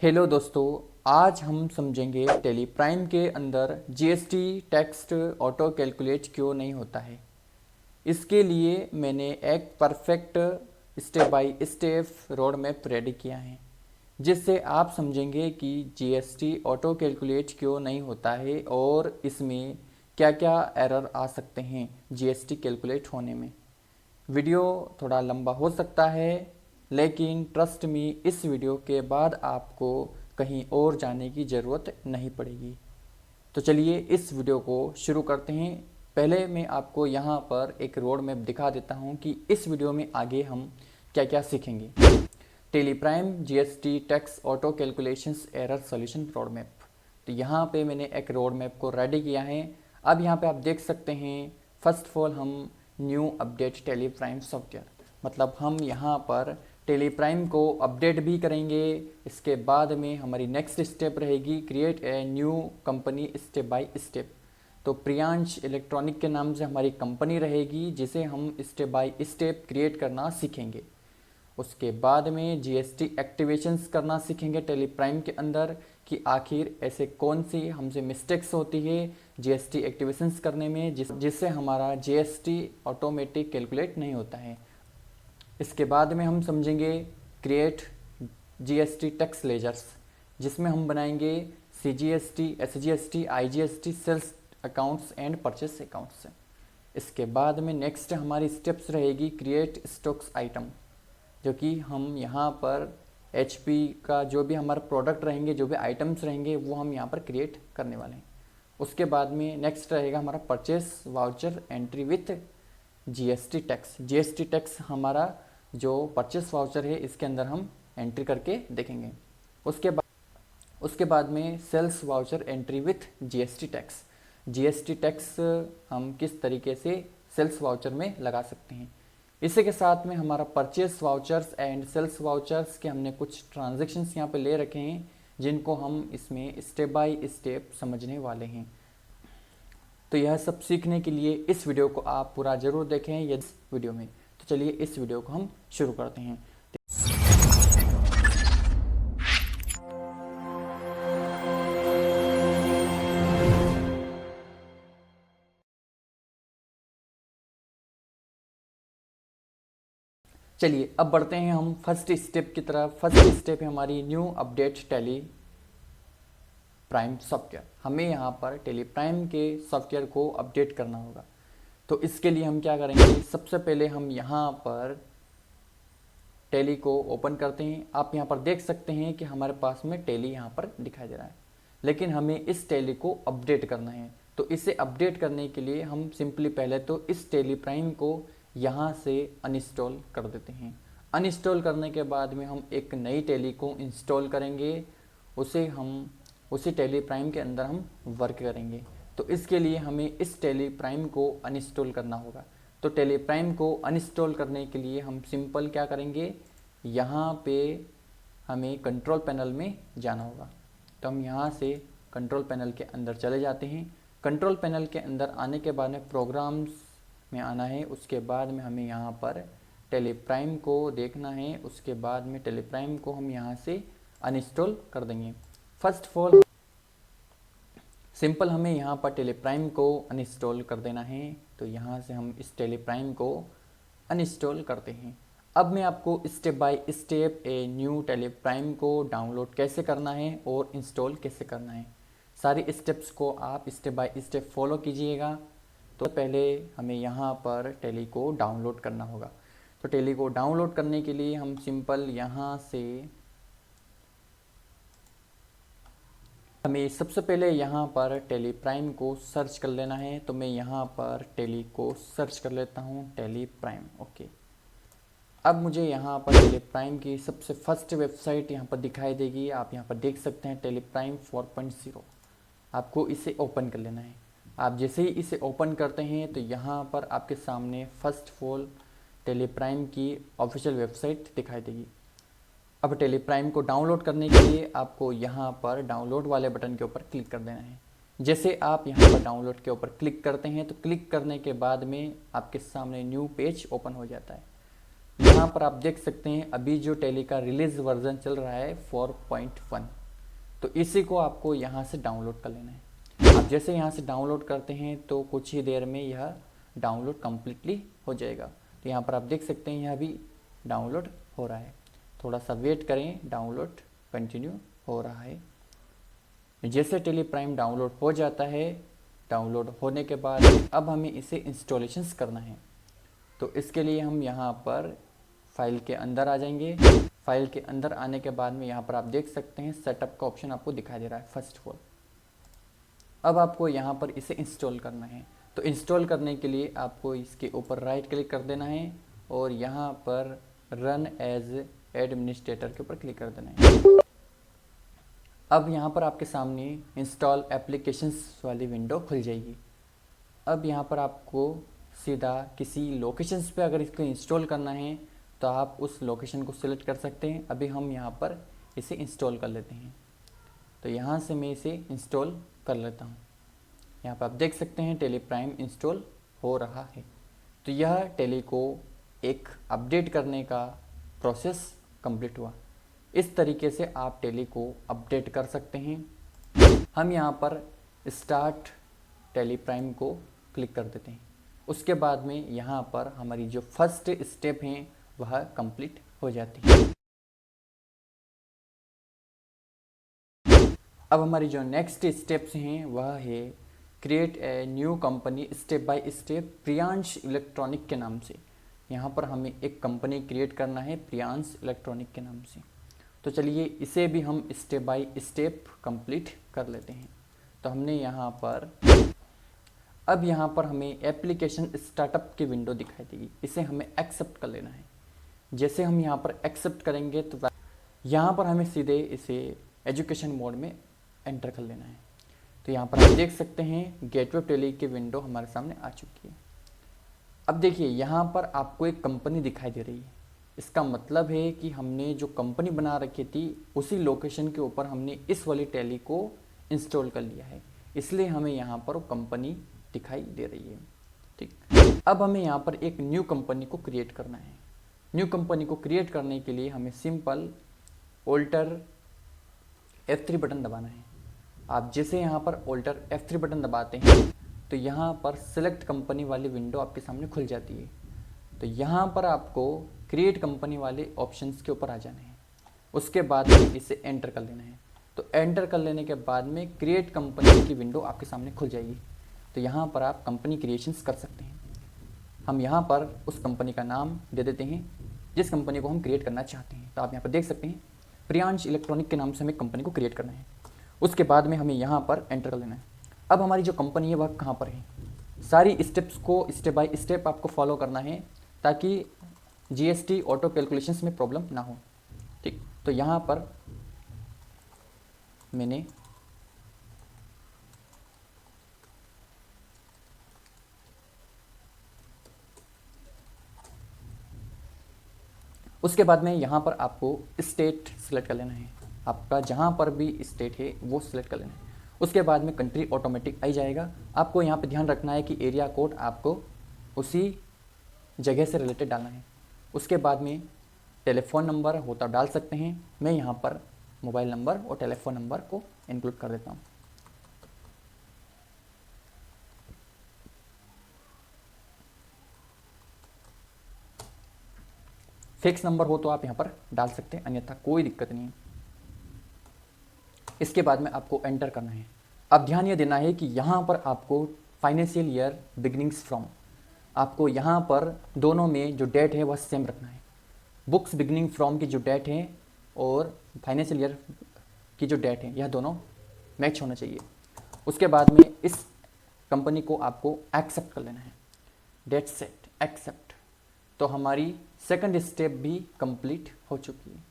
Hello दोस्तों, आज हम समझेंगे टेली प्राइम के अंदर जीएसटी टैक्स ऑटो कैलकुलेट क्यों नहीं होता है। इसके लिए मैंने एक perfect step by step road map ready किया है, जिससे आप समझेंगे कि जीएसटी ऑटो कैलकुलेट क्यों नहीं होता है और इसमें क्या क्या एरर आ सकते हैं जीएसटी कैलकुलेट होने में। वीडियो थोड़ा लंबा हो सकता है, लेकिन ट्रस्ट मी, इस वीडियो के बाद आपको कहीं और जाने की ज़रूरत नहीं पड़ेगी। तो चलिए इस वीडियो को शुरू करते हैं। पहले मैं आपको यहाँ पर एक रोड मैप दिखा देता हूँ कि इस वीडियो में आगे हम क्या क्या सीखेंगे। Tally Prime GST tax auto calculations error solution road map. तो यहाँ पे मैंने एक रोड मैप को रेडी किया है। अब यहाँ पे आप देख सकते हैं, फर्स्ट ऑफ ऑल हम new update Tally Prime software, मतलब हम यहाँ पर टेली प्राइम को अपडेट भी करेंगे। इसके बाद में हमारी नेक्स्ट स्टेप रहेगी create a new company step by step. तो प्रियांश इलेक्ट्रॉनिक के नाम से हमारी कंपनी रहेगी, जिसे हम स्टेप बाय स्टेप क्रिएट करना सीखेंगे। उसके बाद में जीएसटी एक्टिवेशंस करना सीखेंगे टेली प्राइम के अंदर, कि आखिर ऐसे कौन सी हमसे मिस्टेक्स होती है जीएसटी एक्टिवेशंस करने में जिससे हमारा जीएसटी ऑटोमेटिक कैलकुलेट नहीं होता है। इसके बाद में हम समझेंगे क्रिएट जीएसटी टैक्स लेजर्स, जिसमें हम बनाएंगे CGST, SGST, IGST, sales accounts and purchase accounts. इसके बाद में नेक्स्ट हमारी स्टेप्स रहेगी क्रिएट स्टॉक्स आइटम, जो कि हम यहाँ पर एचपी का जो भी हमारे प्रोडक्ट रहेंगे, जो भी आइटम्स रहेंगे, वो हम यहाँ पर क्रिएट करने वाले हैं। उसके बाद में नेक्स्ट रहेगा हमारा purchase voucher entry with GST tax. GST tax हमारा जो परचेस वाउचर है, इसके अंदर हम एंट्री करके देखेंगे। उसके बाद में sales voucher entry with GST tax. GST tax हम किस तरीके से सेल्स वाउचर में लगा सकते हैं। इसी के साथ में हमारा purchase vouchers and sales vouchers के हमने कुछ ट्रांजैक्शंस यहाँ पे ले रखे हैं, जिनको हम इसमें स्टेप बाय स्टेप समझने वाले हैं। तो यह सब सीखने के लिए इस वीडियो को आप पूरा ज़रूर देखें इस वीडियो में। तो चलिए इस वीडियो को हम शुरू करते हैं। चलिए अब बढ़ते हैं हम फर्स्ट स्टेप की तरफ। फर्स्ट स्टेप है हमारी new update Tally Prime software. हमें यहाँ पर टेली प्राइम के सॉफ्टवेयर को अपडेट करना होगा। तो इसके लिए हम क्या करेंगे, सबसे पहले हम यहाँ पर टेली को ओपन करते हैं। आप यहाँ पर देख सकते हैं कि हमारे पास में टेली यहाँ पर दिखाई दे रहा है, लेकिन हमें इस टेली को अपडेट करना है। तो इसे अपडेट करने के लिए हम सिंपली पहले तो इस टेली प्राइम को यहाँ से अनइंस्टॉल कर देते हैं। अनइंस्टॉल करने के बाद में हम एक नई टेली को इंस्टॉल करेंगे। उसी टेली प्राइम के अंदर हम वर्क करेंगे। तो इसके लिए हमें इस टेली प्राइम को अनइंस्टॉल करना होगा। तो टेली प्राइम को अनइंस्टॉल करने के लिए हम सिंपल क्या करेंगे, यहाँ पे हमें कंट्रोल पैनल में जाना होगा। तो हम यहाँ से कंट्रोल पैनल के अंदर चले जाते हैं। कंट्रोल पैनल के अंदर आने के बाद में प्रोग्राम्स में आना है। उसके बाद में हमें यहाँ पर टेली प्राइम को देखना है। उसके बाद में टेली प्राइम को हम यहाँ से अनइंस्टॉल कर देंगे। फर्स्ट ऑफ ऑल सिंपल हमें यहाँ पर टेली प्राइम को अनइंस्टॉल कर देना है। तो यहाँ से हम इस टेली प्राइम को अनइंस्टॉल करते हैं। अब मैं आपको step by step a new Tally Prime को डाउनलोड कैसे करना है और इंस्टॉल कैसे करना है, सारी स्टेप्स को आप स्टेप बाय स्टेप फॉलो कीजिएगा। तो पहले हमें यहाँ पर टेली को डाउनलोड करना होगा। तो टेली को डाउनलोड करने के लिए हम सिंपल यहाँ से हमें सबसे पहले यहाँ पर टेली प्राइम को सर्च कर लेना है। तो मैं यहाँ पर टेली को सर्च कर लेता हूँ, टेली प्राइम। ओके, अब मुझे यहाँ पर टेली प्राइम की सबसे फर्स्ट वेबसाइट यहाँ पर दिखाई देगी। आप यहाँ पर देख सकते हैं टेली प्राइम 4.0। आपको इसे ओपन कर लेना है। आप जैसे ही इसे ओपन करते हैं तो यहाँ पर आपके सामने first of all Tally Prime की ऑफिशियल वेबसाइट दिखाई देगी। अब टेली प्राइम को डाउनलोड करने के लिए आपको यहाँ पर डाउनलोड वाले बटन के ऊपर क्लिक कर देना है। जैसे आप यहाँ पर डाउनलोड के ऊपर क्लिक करते हैं तो क्लिक करने के बाद में आपके सामने न्यू पेज ओपन हो जाता है। यहाँ पर आप देख सकते हैं अभी जो टैली का रिलीज वर्जन चल रहा है 4.1, तो इसी को आपको यहाँ से डाउनलोड कर लेना है। आप जैसे यहाँ से डाउनलोड करते हैं तो कुछ ही देर में यह डाउनलोड कम्प्लीटली हो जाएगा। तो यहाँ पर आप देख सकते हैं यह अभी डाउनलोड हो रहा है, थोड़ा सा वेट करें, डाउनलोड कंटिन्यू हो रहा है। जैसे टैली प्राइम डाउनलोड हो जाता है, डाउनलोड होने के बाद अब हमें इसे इंस्टॉलेशंस करना है। तो इसके लिए हम यहाँ पर फाइल के अंदर आ जाएंगे। फाइल के अंदर आने के बाद में यहाँ पर आप देख सकते हैं सेटअप का ऑप्शन आपको दिखाई दे रहा है फर्स्ट ऑफ ऑल। अब आपको यहाँ पर इसे इंस्टॉल करना है। तो इंस्टॉल करने के लिए आपको इसके ऊपर राइट क्लिक कर देना है और यहाँ पर रन एज एडमिनिस्ट्रेटर के ऊपर क्लिक कर देना है। अब यहाँ पर आपके सामने इंस्टॉल एप्लीकेशंस वाली विंडो खुल जाएगी। अब यहाँ पर आपको सीधा किसी लोकेशंस पे अगर इसको इंस्टॉल करना है तो आप उस लोकेशन को सिलेक्ट कर सकते हैं। अभी हम यहाँ पर इसे इंस्टॉल कर लेते हैं। तो यहाँ से मैं इसे इंस्टॉल कर लेता हूँ। यहाँ पर आप देख सकते हैं टैली प्राइम इंस्टॉल हो रहा है। तो यह टैली को एक अपडेट करने का प्रोसेस कंप्लीट हुआ। इस तरीके से आप टैली को अपडेट कर सकते हैं। हम यहाँ पर स्टार्ट टैली प्राइम को क्लिक कर देते हैं। उसके बाद में यहाँ पर हमारी जो फर्स्ट स्टेप हैं वह कंप्लीट हो जाती है। अब हमारी जो नेक्स्ट स्टेप्स हैं वह है create a new company step by step Priyansh electronic के नाम से। यहाँ पर हमें एक कंपनी क्रिएट करना है प्रियांश इलेक्ट्रॉनिक के नाम से। तो चलिए इसे भी हम स्टेप बाय स्टेप कंप्लीट कर लेते हैं। तो हमने यहाँ पर अब यहाँ पर हमें एप्लीकेशन स्टार्टअप की विंडो दिखाई देगी, इसे हमें एक्सेप्ट कर लेना है। जैसे हम यहाँ पर एक्सेप्ट करेंगे तो यहाँ पर हमें सीधे इसे एजुकेशन मोड में एंटर कर लेना है। तो यहाँ पर आप देख सकते हैं गेटवे टैली की विंडो हमारे सामने आ चुकी है। अब देखिए यहाँ पर आपको एक कंपनी दिखाई दे रही है। इसका मतलब है कि हमने जो कंपनी बना रखी थी उसी लोकेशन के ऊपर हमने इस वाली टैली को इंस्टॉल कर लिया है, इसलिए हमें यहाँ पर वो कंपनी दिखाई दे रही है। ठीक, अब हमें यहाँ पर एक न्यू कंपनी को क्रिएट करना है। न्यू कंपनी को क्रिएट करने के लिए हमें सिंपल ऑल्टर F3 बटन दबाना है। आप जैसे यहाँ पर ऑल्टर F3 बटन दबाते हैं तो यहाँ पर सिलेक्ट कंपनी वाली विंडो आपके सामने खुल जाती है। तो यहाँ पर आपको क्रिएट कंपनी वाले ऑप्शंस के ऊपर आ जाना है। उसके बाद में इसे एंटर कर लेना है। तो एंटर कर लेने के बाद में क्रिएट कंपनी की विंडो आपके सामने खुल जाएगी। तो यहाँ पर आप कंपनी क्रिएशंस कर सकते हैं। हम यहाँ पर उस कंपनी का नाम दे देते हैं जिस कंपनी को हम क्रिएट करना चाहते हैं। तो आप यहाँ पर देख सकते हैं प्रियांश इलेक्ट्रॉनिक के नाम से हमें कंपनी को क्रिएट करना है। उसके बाद में हमें यहाँ पर एंटर कर लेना है। अब हमारी जो कंपनी है वह कहाँ पर है, सारी स्टेप्स को स्टेप बाय स्टेप आपको फॉलो करना है ताकि जीएसटी ऑटो कैलकुलेशंस में प्रॉब्लम ना हो। ठीक, तो यहाँ पर मैंने उसके बाद में यहाँ पर आपको स्टेट सिलेक्ट कर लेना है। आपका जहाँ पर भी स्टेट है वो सिलेक्ट कर लेना है। उसके बाद में कंट्री ऑटोमेटिक आ जाएगा। आपको यहाँ पे ध्यान रखना है कि एरिया कोड आपको उसी जगह से रिलेटेड डालना है। उसके बाद में टेलीफोन नंबर हो तो डाल सकते हैं। मैं यहाँ पर मोबाइल नंबर और टेलीफोन नंबर को इंक्लूड कर देता हूँ। फिक्स नंबर हो तो आप यहाँ पर डाल सकते हैं, अन्यथा कोई दिक्कत नहीं है। इसके बाद में आपको एंटर करना है। अब ध्यान ये देना है कि यहाँ पर आपको फाइनेंशियल ईयर बिगिनिंग्स फ्रॉम, आपको यहाँ पर दोनों में जो डेट है वह सेम रखना है। बुक्स बिगिनिंग फ्रॉम की जो डेट है और फाइनेंशियल ईयर की जो डेट है यह दोनों मैच होना चाहिए। उसके बाद में इस कंपनी को आपको एक्सेप्ट कर लेना है। Date set accept. तो हमारी सेकंड स्टेप भी कंप्लीट हो चुकी है।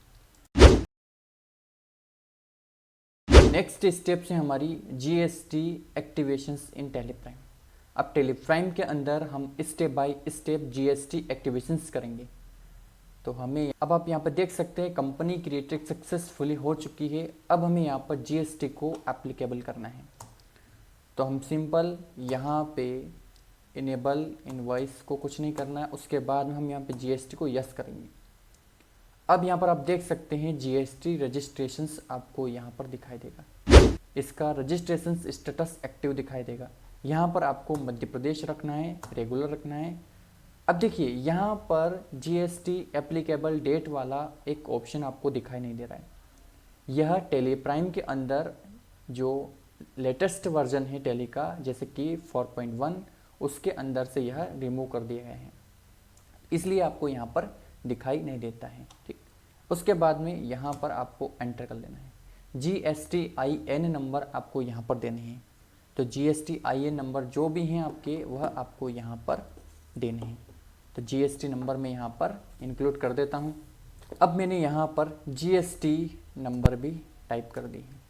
नेक्स्ट स्टेप से हमारी जीएसटी एक्टिवेशंस इन टैली प्राइम। अब टैली प्राइम के अंदर हम स्टेप बाय स्टेप जीएसटी एक्टिवेशंस करेंगे। तो हमें अब आप यहाँ पर देख सकते हैं कंपनी क्रिएटेड सक्सेसफुली हो चुकी है। अब हमें यहाँ पर जीएसटी को एप्लीकेबल करना है। तो हम सिंपल यहाँ पे इनेबल इनवॉइस को कुछ नहीं करना है। उसके बाद में हम यहाँ पे जीएसटी को यस करेंगे। अब यहाँ पर आप देख सकते हैं जीएसटी रजिस्ट्रेशंस आपको यहाँ पर दिखाई देगा, इसका रजिस्ट्रेशन स्टेटस एक्टिव दिखाई देगा। यहाँ पर आपको मध्य प्रदेश रखना है, रेगुलर रखना है। अब देखिए यहाँ पर जीएसटी एप्लीकेबल डेट वाला एक ऑप्शन आपको दिखाई नहीं दे रहा है। यह टेली प्राइम के अंदर जो लेटेस्ट वर्जन है टेली का, जैसे कि 4.1, उसके अंदर से यह रिमूव कर दिया गया है, इसलिए आपको यहाँ पर दिखाई नहीं देता है। ठीक, उसके बाद में यहाँ पर आपको एंटर कर लेना है। GSTIN नंबर आपको यहाँ पर देने हैं। तो GSTIN नंबर जो भी हैं आपके, वह आपको यहाँ पर देने हैं। तो GST नंबर मैं यहाँ पर इंक्लूड कर देता हूँ। अब मैंने यहाँ पर GST नंबर भी टाइप कर दी है।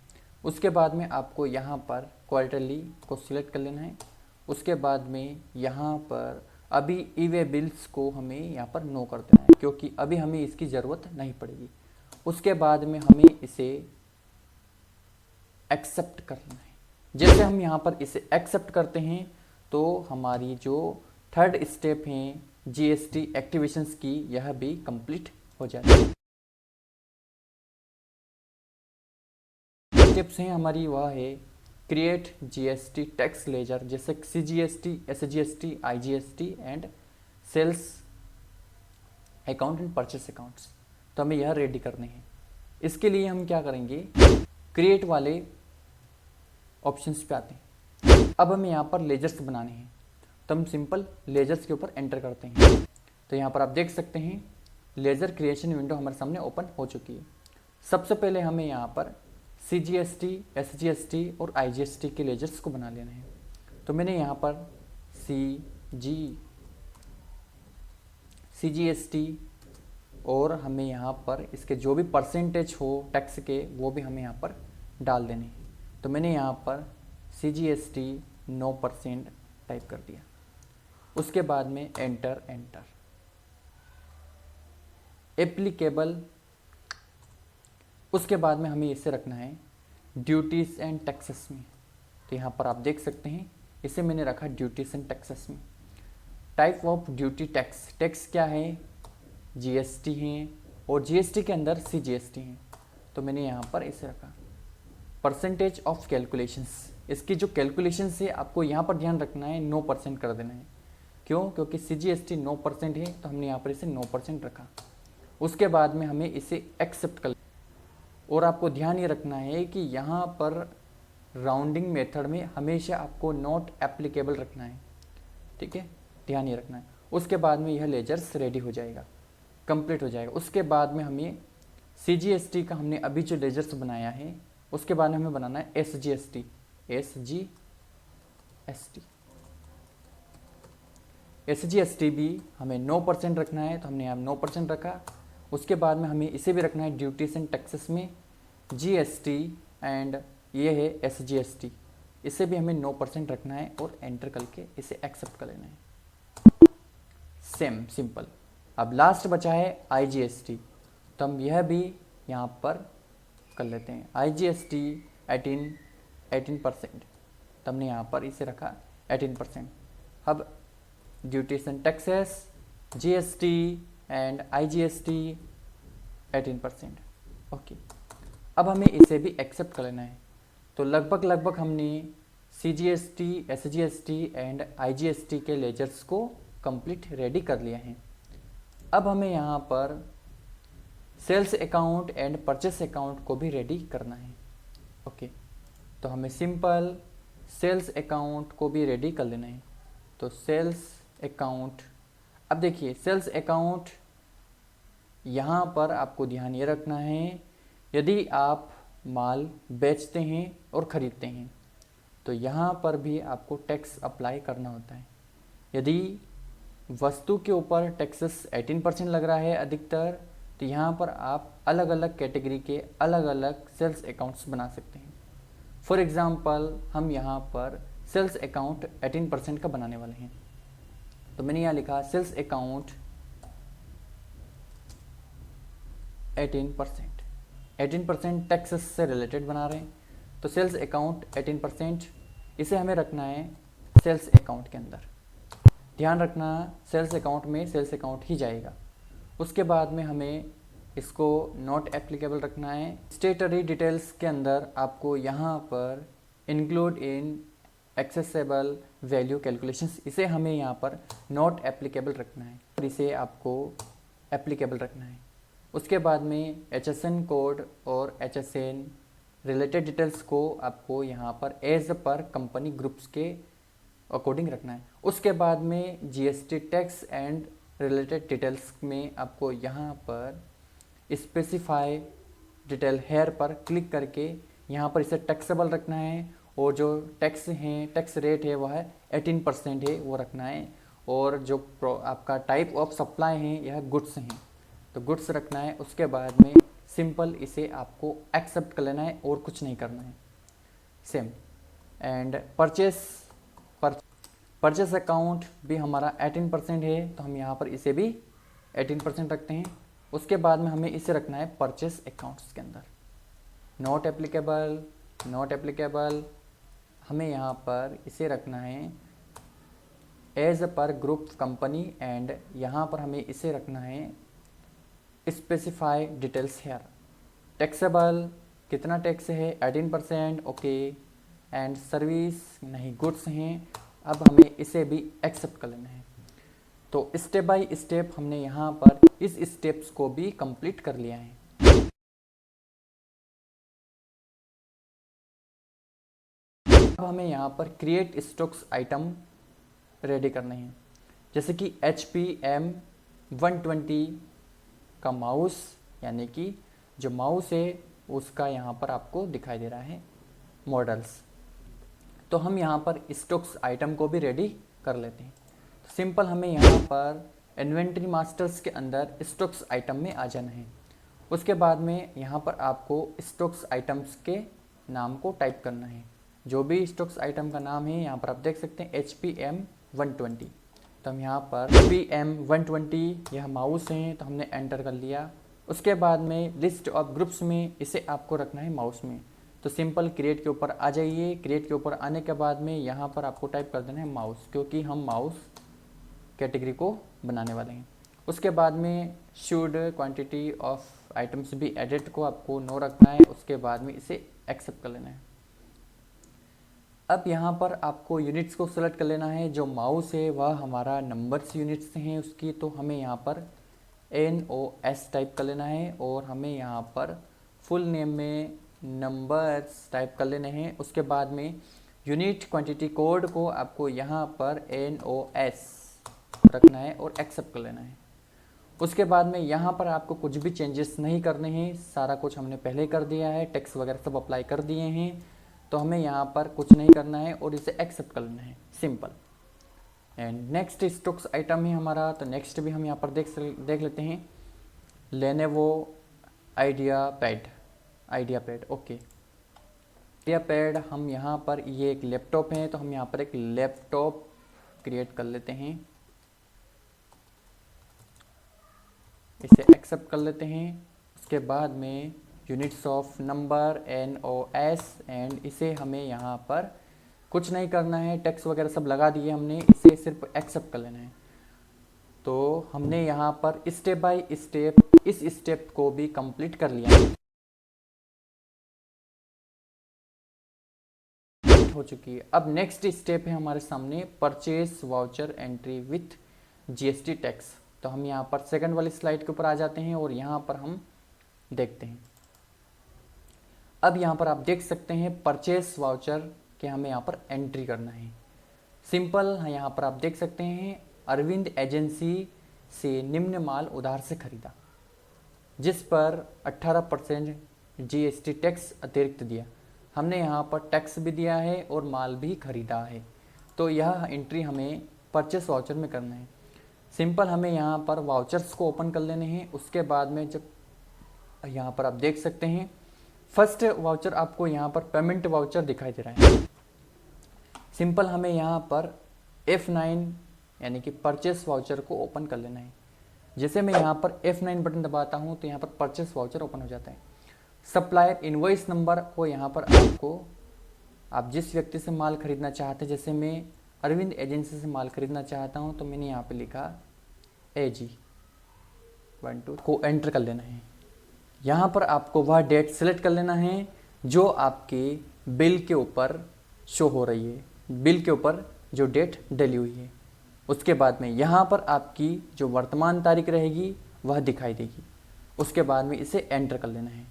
उसके बाद में आपको यहाँ पर क्वार्टरली को सिलेक्ट कर लेना है। उसके बाद में यहाँ पर अभी ई वे बिल्स को हमें यहाँ पर नो कर देना है, क्योंकि अभी हमें इसकी ज़रूरत नहीं पड़ेगी। उसके बाद में हमें इसे एक्सेप्ट कर लेना है। जैसे हम यहाँ पर इसे एक्सेप्ट करते हैं तो हमारी जो थर्ड स्टेप है जीएसटी एक्टिवेशंस की, यह भी कंप्लीट हो जाती है। स्टेप्स हैं हमारी, वह है क्रिएट जीएसटी टैक्स लेजर, जैसे CGST, SGST, IGST and sales account and purchase accounts. तो हमें यह रेडी करने हैं। इसके लिए हम क्या करेंगे, क्रिएट वाले ऑप्शंस पे आते हैं। अब हमें यहाँ पर लेजर्स बनाने हैं, तो हम सिंपल लेजर्स के ऊपर एंटर करते हैं। तो यहाँ पर आप देख सकते हैं लेजर क्रिएशन विंडो हमारे सामने ओपन हो चुकी है। सबसे पहले हमें यहाँ पर CGST, SGST और IGST के लेजर्स को बना लेना है। तो मैंने यहाँ पर CGST और हमें यहाँ पर इसके जो भी परसेंटेज हो टैक्स के, वो भी हमें यहाँ पर डाल देने हैं। तो मैंने यहाँ पर CGST 9% टाइप कर दिया। उसके बाद में एंटर एप्लीकेबल। उसके बाद में हमें इसे रखना है ड्यूटीज़ एंड टैक्सेस में। तो यहाँ पर आप देख सकते हैं इसे मैंने रखा ड्यूटीज़ एंड टैक्सेस में। टाइप ऑफ ड्यूटी टैक्स क्या है, GST हैं, और GST के अंदर CGST हैं। तो मैंने यहाँ पर इसे रखा परसेंटेज ऑफ कैलकुलेशंस। इसकी जो कैलकुलेशंस है आपको यहाँ पर ध्यान रखना है, 9% कर देना है। क्यों, क्योंकि CGST 9% है, तो हमने यहाँ पर इसे 9% रखा। उसके बाद में हमें इसे एक्सेप्ट कर, और आपको ध्यान ये रखना है कि यहाँ पर राउंडिंग मेथड में हमेशा आपको नॉट एप्लीकेबल रखना है। ठीक है, ध्यान ये रखना है। उसके बाद में यह लेजर्स रेडी हो जाएगा, कंप्लीट हो जाएगा। उसके बाद में हमें CGST का हमने अभी जो लेजर्स बनाया है, उसके बाद में हमें बनाना है SGST। SGST भी हमें 9% रखना है, तो हमने यहाँ 9% रखा। उसके बाद में हमें इसे भी रखना है ड्यूटीज एंड टैक्सेस में GST, एंड ये है SGST, इसे भी हमें 9% रखना है और एंटर करके इसे एक्सेप्ट कर लेना है। Same simple. अब लास्ट बचा है IGST, तो हम यह भी यहाँ पर कर लेते हैं। IGST 18%, तो हमने यहाँ पर इसे रखा 18%। अब duties and taxes GST and IGST 18%। Okay, अब हमें इसे भी एक्सेप्ट कर लेना है। तो लगभग हमने CGST, SGST एंड IGST के लेजर्स को कंप्लीट रेडी कर लिया है। अब हमें यहाँ पर sales account and purchase account को भी रेडी करना है। ओके, तो हमें सिंपल सेल्स अकाउंट को भी रेडी कर लेना है। तो सेल्स अकाउंट, अब देखिए सेल्स अकाउंट यहाँ पर आपको ध्यान ये रखना है, यदि आप माल बेचते हैं और ख़रीदते हैं तो यहाँ पर भी आपको टैक्स अप्लाई करना होता है। यदि वस्तु के ऊपर टैक्सेस 18% लग रहा है अधिकतर, तो यहाँ पर आप अलग अलग कैटेगरी के अलग अलग सेल्स अकाउंट्स बना सकते हैं। फॉर एग्ज़ाम्पल हम यहाँ पर सेल्स अकाउंट 18% का बनाने वाले हैं। तो मैंने यहाँ लिखा सेल्स अकाउंट 18% टैक्सेस से रिलेटेड बना रहे हैं। तो सेल्स अकाउंट 18%, इसे हमें रखना है सेल्स अकाउंट के अंदर। ध्यान रखना सेल्स अकाउंट में सेल्स अकाउंट ही जाएगा। उसके बाद में हमें इसको नॉट एप्लीकेबल रखना है। स्टेटरी डिटेल्स के अंदर आपको यहाँ पर include in accessible value calculations, इसे हमें यहाँ पर नॉट एप्लीकेबल रखना है और इसे आपको एप्लीकेबल रखना है। उसके बाद में HSN कोड और HSN रिलेटेड डिटेल्स को आपको यहाँ पर एज पर कंपनी ग्रुप्स के अकॉर्डिंग रखना है। उसके बाद में GST tax and related details में आपको यहाँ पर स्पेसिफाई डिटेल हेयर पर क्लिक करके यहाँ पर इसे टैक्सेबल रखना है और जो टैक्स हैं टैक्स रेट है वह 18% है वो रखना है। और जो आपका टाइप ऑफ सप्लाई है यह गुड्स हैं तो गुड्स रखना है। उसके बाद में सिंपल इसे आपको एक्सेप्ट कर लेना है और कुछ नहीं करना है। सेम एंड परचेस अकाउंट भी हमारा 18% है तो हम यहाँ पर इसे भी 18% रखते हैं। उसके बाद में हमें इसे रखना है परचेस अकाउंट्स के अंदर नॉट एप्लीकेबल हमें यहाँ पर इसे रखना है as per group company and यहाँ पर हमें इसे रखना है स्पेसिफाई डिटेल्स हेयर। टैक्सेबल कितना टैक्स है 18%, ओके। एंड सर्विस नहीं गुड्स हैं, अब हमें इसे भी एक्सेप्ट कर लेना है। तो स्टेप बाय स्टेप हमने यहाँ पर इस स्टेप्स को भी कंप्लीट कर लिया है। अब हमें यहाँ पर क्रिएट स्टॉक्स आइटम रेडी करने हैं। जैसे कि HPM 120 का माउस, यानी कि जो माउस है उसका यहाँ पर आपको दिखाई दे रहा है मॉडल्स। तो हम यहाँ पर स्टॉक्स आइटम को भी रेडी कर लेते हैं। तो सिंपल हमें यहाँ पर इन्वेंट्री मास्टर्स के अंदर स्टॉक्स आइटम में आ जाना है। उसके बाद में यहाँ पर आपको स्टॉक्स आइटम्स के नाम को टाइप करना है। जो भी स्टॉक्स आइटम का नाम है यहाँ पर आप देख सकते हैं HPM 120। तो हम यहाँ पर HPM 120 यह माउस है तो हमने एंटर कर लिया। उसके बाद में लिस्ट ऑफ ग्रुप्स में इसे आपको रखना है माउस में। तो सिंपल क्रिएट के ऊपर आ जाइए। क्रिएट के ऊपर आने के बाद में यहाँ पर आपको टाइप कर देना है माउस, क्योंकि हम माउस कैटेगरी को बनाने वाले हैं। उसके बाद में शुड क्वांटिटी ऑफ आइटम्स भी एडिट को आपको नो रखना है। उसके बाद में इसे एक्सेप्ट कर लेना है। अब यहाँ पर आपको यूनिट्स को सिलेक्ट कर लेना है। जो माउस है वह हमारा नंबर्स यूनिट्स हैं उसकी, तो हमें यहाँ पर NOS टाइप कर लेना है और हमें यहाँ पर फुल नेम में नंबर्स टाइप कर लेने हैं। उसके बाद में यूनिट क्वांटिटी कोड को आपको यहाँ पर NOS रखना है और एक्सेप्ट कर लेना है। उसके बाद में यहाँ पर आपको कुछ भी चेंजेस नहीं करने हैं, सारा कुछ हमने पहले कर दिया है, टैक्स वगैरह सब अप्लाई कर दिए हैं। तो हमें यहाँ पर कुछ नहीं करना है और इसे एक्सेप्ट कर लेना है, simple. And next stocks item है हमारा, तो नेक्स्ट भी हम यहाँ पर देख लेते हैं। Lenovo idea pad, okay. Idea pad हम यहाँ पर, ये एक लैपटॉप है तो हम यहाँ पर एक लैपटॉप क्रिएट कर लेते हैं। इसे एक्सेप्ट कर लेते हैं। उसके बाद में units of number NOS and इसे हमें यहाँ पर कुछ नहीं करना है, टैक्स वगैरह सब लगा दिए हमने, इसे सिर्फ एक्सेप्ट कर लेना है। तो हमने यहाँ पर स्टेप बाय स्टेप इस स्टेप को भी कंप्लीट कर लिया है, हो चुकी है। अब नेक्स्ट स्टेप है हमारे सामने purchase voucher entry with GST tax. तो हम यहाँ पर सेकंड वाली स्लाइड के ऊपर आ जाते हैं और यहाँ पर हम देखते हैं। अब यहाँ पर आप देख सकते हैं परचेस वाउचर के हमें यहाँ पर एंट्री करना है। सिंपल यहाँ पर आप देख सकते हैं अरविंद एजेंसी से निम्न माल उधार से खरीदा, जिस पर 18% GST टैक्स अतिरिक्त दिया। हमने यहाँ पर टैक्स भी दिया है और माल भी खरीदा है, तो यह एंट्री हमें परचेस वाउचर में करना है। सिंपल हमें यहाँ पर वाउचर्स को ओपन कर लेने हैं। उसके बाद में जब यहाँ पर आप देख सकते हैं फर्स्ट वाउचर आपको यहाँ पर पेमेंट वाउचर दिखाई दे रहा है। सिंपल हमें यहाँ पर F9 यानी कि परचेस वाउचर को ओपन कर लेना है। जैसे मैं यहाँ पर F9 बटन दबाता हूँ तो यहाँ पर परचेस वाउचर ओपन हो जाता है। सप्लायर इनवॉइस नंबर को यहाँ पर आपको, आप जिस व्यक्ति से माल खरीदना चाहते हैं, जैसे मैं अरविंद एजेंसी से माल खरीदना चाहता हूँ, तो मैंने यहाँ पे लिखा AG 12 को एंटर कर लेना है। यहाँ पर आपको वह डेट सेलेक्ट कर लेना है जो आपके बिल के ऊपर शो हो रही है, बिल के ऊपर जो डेट डली हुई है। उसके बाद में यहाँ पर आपकी जो वर्तमान तारीख रहेगी वह दिखाई देगी। उसके बाद में इसे एंटर कर लेना है।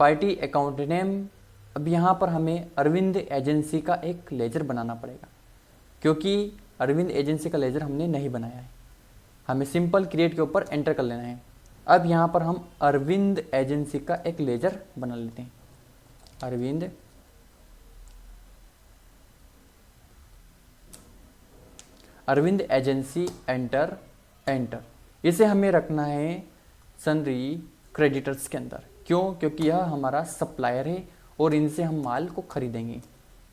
पार्टी अकाउंट नेम, अब यहाँ पर हमें अरविंद एजेंसी का एक लेजर बनाना पड़ेगा, क्योंकि अरविंद एजेंसी का लेजर हमने नहीं बनाया है। हमें सिंपल क्रिएट के ऊपर एंटर कर लेना है। अब यहाँ पर हम अरविंद एजेंसी का एक लेजर बना लेते हैं। Arvind agency, enter. इसे हमें रखना है सन्ड्री क्रेडिटर्स के अंदर। क्यों? क्योंकि यह हमारा सप्लायर है और इनसे हम माल को खरीदेंगे।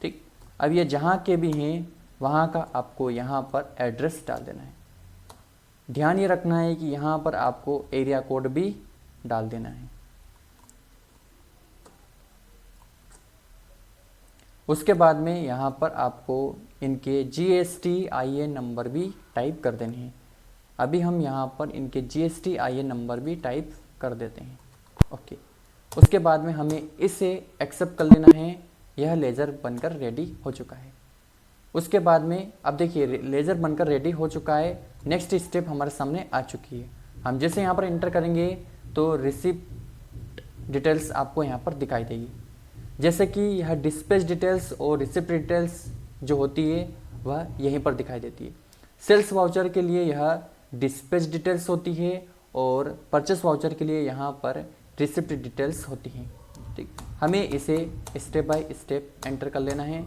ठीक, अब ये जहाँ के भी हैं वहाँ का आपको यहाँ पर एड्रेस डाल देना है। ध्यान ये रखना है कि यहाँ पर आपको एरिया कोड भी डाल देना है। उसके बाद में यहाँ पर आपको इनके GSTIN नंबर भी टाइप कर देने हैं। अभी हम यहाँ पर इनके GSTIN नंबर भी टाइप कर देते हैं। ओके, उसके बाद में हमें इसे एक्सेप्ट कर लेना है। यह लेज़र बनकर रेडी हो चुका है। उसके बाद में अब देखिए लेज़र बनकर रेडी हो चुका है। नेक्स्ट स्टेप हमारे सामने आ चुकी है। हम जैसे यहाँ पर इंटर करेंगे तो रिसिप्ट डिटेल्स आपको यहाँ पर दिखाई देगी। जैसे कि यह डिस्पैच डिटेल्स और रिसिप्ट डिटेल्स जो होती है वह यहीं पर दिखाई देती है। सेल्स वाउचर के लिए यह डिस्पैच डिटेल्स होती है और परचेस वाउचर के लिए यहाँ पर रिसिप्ट डिटेल्स होती हैं। ठीक, हमें इसे स्टेप बाय स्टेप एंटर कर लेना है।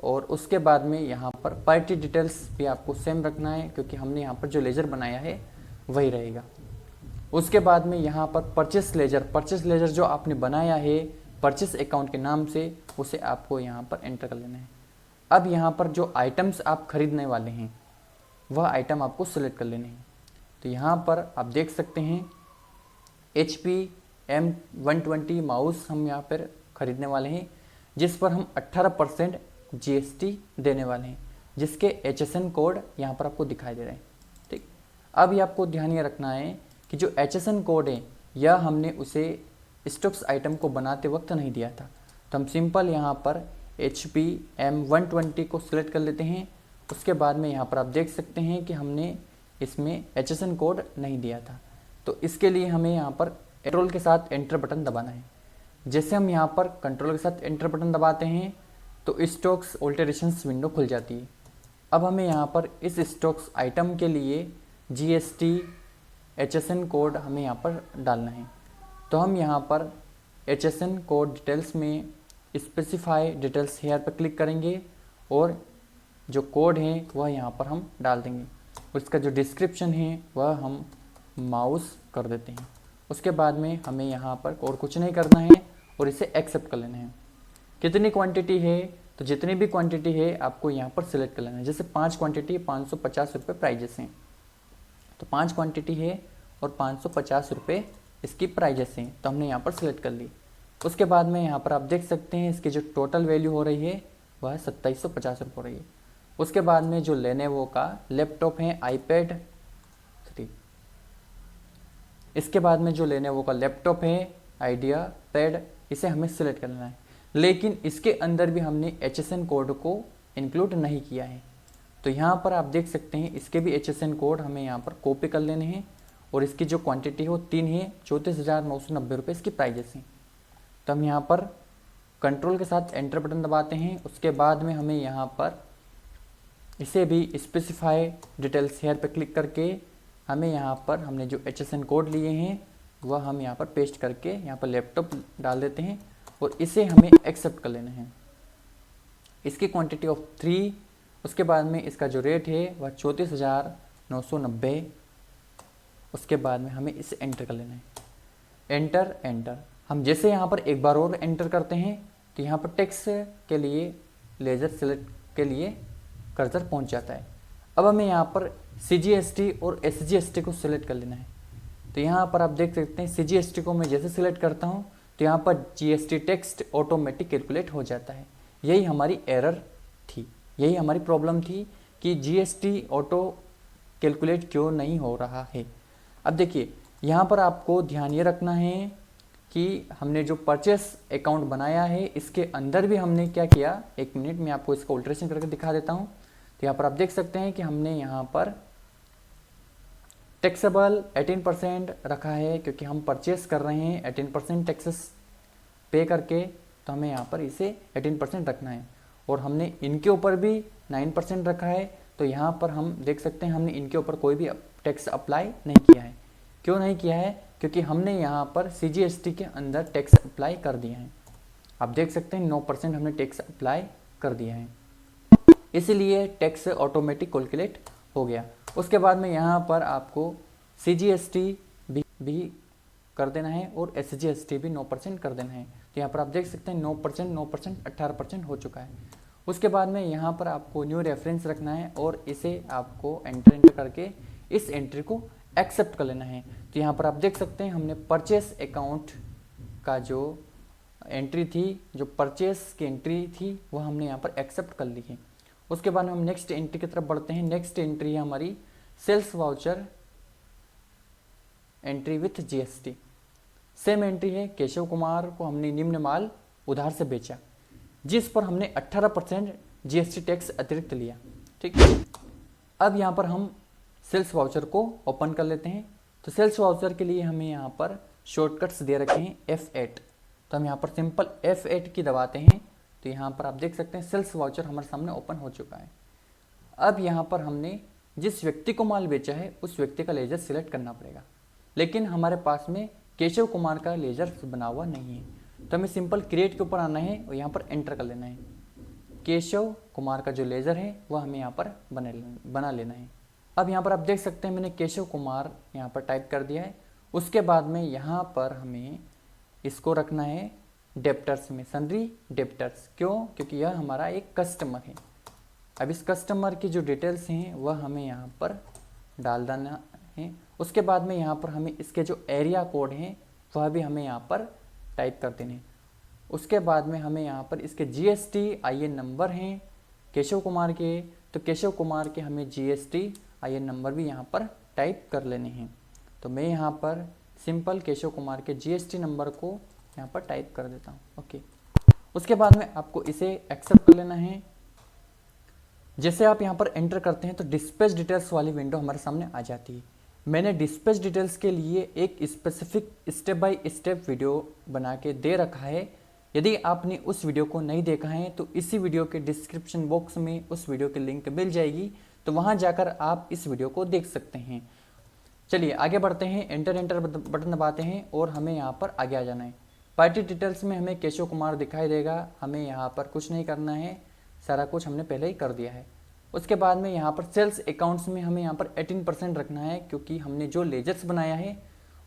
और उसके बाद में यहाँ पर पार्टी डिटेल्स भी आपको सेम रखना है, क्योंकि हमने यहाँ पर जो लेजर बनाया है वही रहेगा। उसके बाद में यहाँ पर परचेस लेजर जो आपने बनाया है परचेस अकाउंट के नाम से, उसे आपको यहाँ पर एंटर कर लेना है। अब यहाँ पर जो आइटम्स आप खरीदने वाले हैं वह आइटम आपको सेलेक्ट कर लेने हैं। तो यहाँ पर आप देख सकते हैं HP M120 माउस हम यहाँ पर खरीदने वाले हैं, जिस पर हम 18% GST देने वाले हैं, जिसके HSN कोड यहाँ पर आपको दिखाई दे रहे हैं। ठीक, अब ये आपको ध्यान ये रखना है कि जो HSN कोड है यह हमने उसे स्टॉक्स आइटम को बनाते वक्त नहीं दिया था। तो हम सिंपल यहाँ पर HP M120 को सिलेक्ट कर लेते हैं। उसके बाद में यहाँ पर आप देख सकते हैं कि हमने इसमें HSN कोड नहीं दिया था, तो इसके लिए हमें यहाँ पर कंट्रोल के साथ एंटर बटन दबाना है। जैसे हम यहाँ पर कंट्रोल के साथ एंटर बटन दबाते हैं तो स्टॉक्स ऑल्टरेशंस विंडो खुल जाती है। अब हमें यहाँ पर इस स्टॉक्स आइटम के लिए GST HSN कोड हमें यहाँ पर डालना है। तो हम यहाँ पर HSN कोड डिटेल्स में स्पेसिफाई डिटेल्स हेयर पर क्लिक करेंगे और जो कोड है वह यहाँ पर हम डाल देंगे। उसका जो डिस्क्रिप्शन है वह हम माउस कर देते हैं। उसके बाद में हमें यहाँ पर और कुछ नहीं करना है और इसे एक्सेप्ट कर लेना है। कितनी क्वांटिटी है, तो जितनी भी क्वांटिटी है आपको यहाँ पर सिलेक्ट कर लेना है। जैसे 5 क्वांटिटी 550 रुपये प्राइजेस हैं, तो 5 क्वांटिटी है और 550 रुपये इसकी प्राइजेस हैं, तो हमने यहाँ पर सिलेक्ट कर ली। उसके बाद में यहाँ पर आप देख सकते हैं इसकी जो टोटल वैल्यू हो रही है वह 2750 रुपये हो रही है। उसके बाद में जो लेनोवो का लैपटॉप है iPad 3, इसके बाद में जो लेनोवो का लैपटॉप है आइडिया पैड, इसे हमें सिलेक्ट करना है। लेकिन इसके अंदर भी हमने HSN कोड को इंक्लूड नहीं किया है, तो यहाँ पर आप देख सकते हैं इसके भी HSN कोड हमें यहाँ पर कॉपी कर लेने हैं और इसकी जो क्वांटिटी है वो 3 है, 34,990 रुपये इसकी प्राइजेस हैं। तो हम यहाँ पर कंट्रोल के साथ एंटर बटन दबाते हैं। उसके बाद में हमें यहाँ पर इसे भी स्पेसिफाई डिटेल्स हेयर पर क्लिक करके हमें यहाँ पर हमने जो HSN कोड लिए हैं वह हम यहाँ पर पेस्ट करके यहाँ पर लैपटॉप डाल देते हैं और इसे हमें एक्सेप्ट कर लेना है। इसकी क्वांटिटी ऑफ 3, उसके बाद में इसका जो रेट है वह 34,990। उसके बाद में हमें इसे एंटर कर लेना है। एंटर। हम जैसे यहाँ पर एक बार और एंटर करते हैं तो यहाँ पर टेक्स्ट के लिए लेजर सेलेक्ट के लिए कर्सर पहुँच जाता है। अब हमें यहाँ पर CGST और SGST को सिलेक्ट कर लेना है। तो यहाँ पर आप देख सकते हैं CGST को मैं जैसे सिलेक्ट करता हूँ तो यहाँ पर GST टेक्स्ट ऑटोमेटिक कैलकुलेट हो जाता है। यही हमारी एरर थी, यही हमारी प्रॉब्लम थी कि जीएसटी ऑटो कैलकुलेट क्यों नहीं हो रहा है। अब देखिए यहाँ पर आपको ध्यान ये रखना है कि हमने जो परचेस अकाउंट बनाया है इसके अंदर भी हमने क्या किया, एक मिनट में आपको इसका अल्टरेशन करके दिखा देता हूँ। तो यहाँ पर आप देख सकते हैं कि हमने यहाँ पर टैक्सेबल 18% रखा है, क्योंकि हम परचेस कर रहे हैं 18% टैक्सेस पे करके, तो हमें यहाँ पर इसे 18% रखना है। और हमने इनके ऊपर भी 9% रखा है, तो यहाँ पर हम देख सकते हैं हमने इनके ऊपर कोई भी टैक्स अप्लाई नहीं किया है। क्यों नहीं किया है? क्योंकि हमने यहाँ पर सीजीएसटी के अंदर टैक्स अप्लाई कर दिया है। आप देख सकते हैं 9% हमने टैक्स अप्लाई कर दिया है, इसलिए टैक्स ऑटोमेटिक कैलकुलेट हो गया। उसके बाद में यहाँ पर आपको सीजीएसटी भी कर देना है और एसजीएसटी भी 9% कर देना है। तो यहाँ पर आप देख सकते हैं 9% 18% हो चुका है। उसके बाद में यहाँ पर आपको न्यू रेफरेंस रखना है और इसे आपको एंटर करके इस एंट्री को एक्सेप्ट कर लेना है। तो यहाँ पर आप देख सकते हैं हमने परचेस अकाउंट का जो एंट्री थी, जो परचेस की एंट्री थी, वह हमने यहाँ पर एक्सेप्ट कर ली है। उसके बाद में हम नेक्स्ट एंट्री की तरफ बढ़ते हैं। नेक्स्ट एंट्री है हमारी sales voucher entry with GST. Same entry है, केशव कुमार को हमने निम्न माल उधार से बेचा जिस पर हमने 18% जीएसटी टैक्स अतिरिक्त लिया। ठीक है, अब यहाँ पर हम सेल्स वाउचर को ओपन कर लेते हैं। तो सेल्स वाउचर के लिए हमें यहाँ पर शॉर्टकट्स दे रखे हैं F8, तो हम यहाँ पर सिंपल F8 की दबाते हैं। तो यहाँ पर आप देख सकते हैं सेल्स वाउचर हमारे सामने ओपन हो चुका है। अब यहाँ पर हमने जिस व्यक्ति को माल बेचा है उस व्यक्ति का लेजर सिलेक्ट करना पड़ेगा, लेकिन हमारे पास में केशव कुमार का लेजर बना हुआ नहीं है। तो हमें सिंपल क्रिएट के ऊपर आना है और यहाँ पर एंटर कर लेना है। केशव कुमार का जो लेजर है वह हमें यहाँ पर बना लेना है। अब यहाँ पर आप देख सकते हैं मैंने केशव कुमार यहाँ पर टाइप कर दिया है। उसके बाद में यहाँ पर हमें इसको रखना है डेप्टर्स में, सन्ड्री डेप्टर्स। क्यों? क्योंकि यह हमारा एक कस्टमर है। अब इस कस्टमर की जो डिटेल्स हैं वह हमें यहाँ पर डाल देना है। उसके बाद में यहाँ पर हमें इसके जो एरिया कोड हैं वह भी हमें यहाँ पर टाइप कर देने हैं। उसके बाद में हमें यहाँ पर इसके जीएसटी आईएन नंबर हैं केशव कुमार के, तो केशव कुमार के हमें जीएसटी आईएन नंबर भी यहाँ पर टाइप कर लेने हैं। तो मैं यहाँ पर सिंपल केशव कुमार के जीएसटी नंबर को यहाँ पर टाइप कर देता हूँ। ओके, उसके बाद में आपको इसे एक्सेप्ट कर लेना है। जैसे आप यहाँ पर एंटर करते हैं तो डिस्पैच डिटेल्स वाली विंडो हमारे सामने आ जाती है। मैंने डिस्पैच डिटेल्स के लिए एक specific step by step video बना के दे रखा है। यदि आपने उस वीडियो को नहीं देखा है तो इसी वीडियो के डिस्क्रिप्शन बॉक्स में उस वीडियो की लिंक मिल जाएगी, तो वहां जाकर आप इस वीडियो को देख सकते हैं। चलिए आगे बढ़ते हैं। एंटर बटन दबाते हैं और हमें यहाँ पर आगे आ जाना है। पार्टी डिटेल्स में हमें केशव कुमार दिखाई देगा, हमें यहाँ पर कुछ नहीं करना है, सारा कुछ हमने पहले ही कर दिया है। उसके बाद में यहाँ पर सेल्स अकाउंट्स में हमें यहाँ पर 18% रखना है, क्योंकि हमने जो लेजर्स बनाया है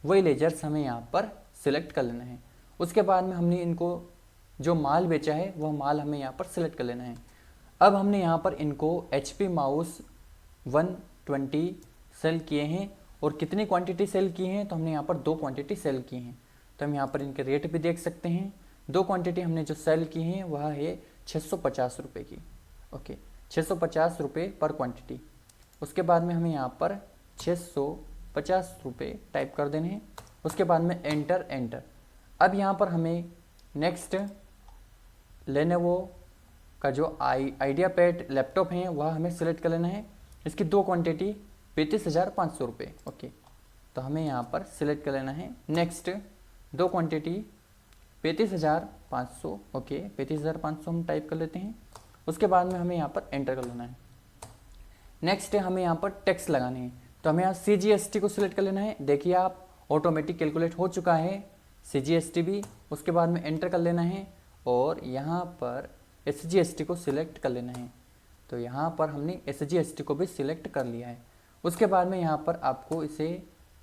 वही लेजर्स हमें यहाँ पर सिलेक्ट कर लेना है। उसके बाद में हमने इनको जो माल बेचा है वह माल हमें यहाँ पर सिलेक्ट कर लेना है। अब हमने यहाँ पर इनको HP माउस 120 सेल किए हैं और कितनी क्वांटिटी सेल की हैं, तो हमने यहाँ पर 2 क्वांटिटी सेल की हैं। तो हम यहाँ पर इनके रेट भी देख सकते हैं। 2 क्वांटिटी हमने जो सेल की हैं वह है 650 रुपये की। ओके, 650 रुपये पर क्वांटिटी। उसके बाद में हमें यहाँ पर 650 रुपये टाइप कर देने हैं। उसके बाद में एंटर। अब यहाँ पर हमें नेक्स्ट लेनोवो का जो आइडिया पैड लैपटॉप है वह हमें सिलेक्ट कर लेना है। इसकी 2 क्वांटिटी 35,500 रुपये। ओके, तो हमें यहाँ पर सिलेक्ट कर लेना है। Next 2 quantity 35,500। ओके, 35,500 हम टाइप कर लेते हैं। उसके बाद में हमें यहाँ पर एंटर कर लेना है। नेक्स्ट हमें यहाँ पर टैक्स लगाने हैं, तो हमें यहाँ CGST को सिलेक्ट कर लेना है। देखिए आप ऑटोमेटिक कैलकुलेट हो चुका है CGST भी। उसके बाद में एंटर कर लेना है और यहाँ पर SGST को सिलेक्ट कर लेना है। तो यहाँ पर हमने SGST को भी सिलेक्ट कर लिया है। उसके बाद में यहाँ पर आपको इसे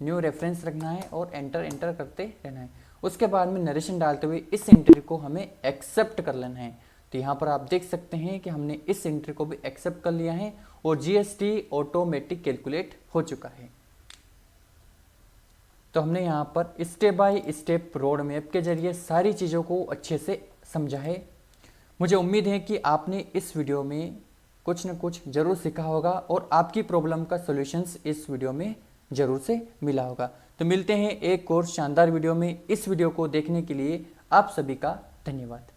न्यू रेफरेंस रखना है और एंटर करते रहना है। उसके बाद में नरेशन डालते हुए इस एंट्री को हमें एक्सेप्ट कर लेना है। तो यहाँ पर आप देख सकते हैं कि हमने इस एंट्री को भी एक्सेप्ट कर लिया है और GST ऑटोमेटिक कैलकुलेट हो चुका है। तो हमने यहाँ पर step by step road map के जरिए सारी चीज़ों को अच्छे से समझा है। मुझे उम्मीद है कि आपने इस वीडियो में कुछ न कुछ ज़रूर सीखा होगा और आपकी प्रॉब्लम का सॉल्यूशंस इस वीडियो में ज़रूर से मिला होगा। तो मिलते हैं एक और शानदार वीडियो में। इस वीडियो को देखने के लिए आप सभी का धन्यवाद।